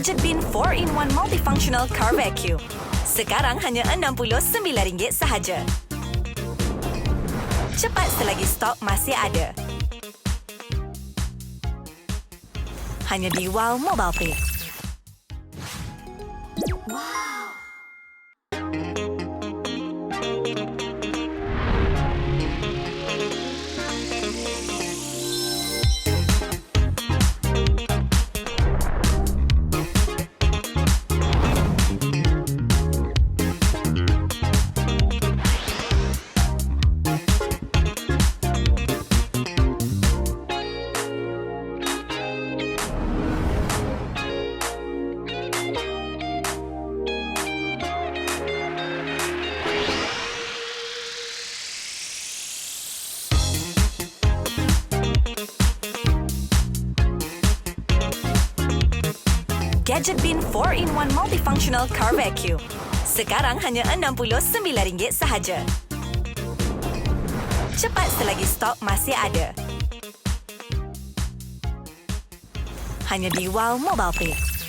Gadgetbin 4-in-1 Multifunctional Car Vacuum. Sekarang hanya RM69 sahaja. Cepat selagi stok masih ada. Hanya di Wow Mobile Pay. Gadgetbin 4-in-1 Multifunctional Car Vacuum. Sekarang hanya RM69 sahaja. Cepat selagi stok masih ada. Hanya di Wow Mobile Pay.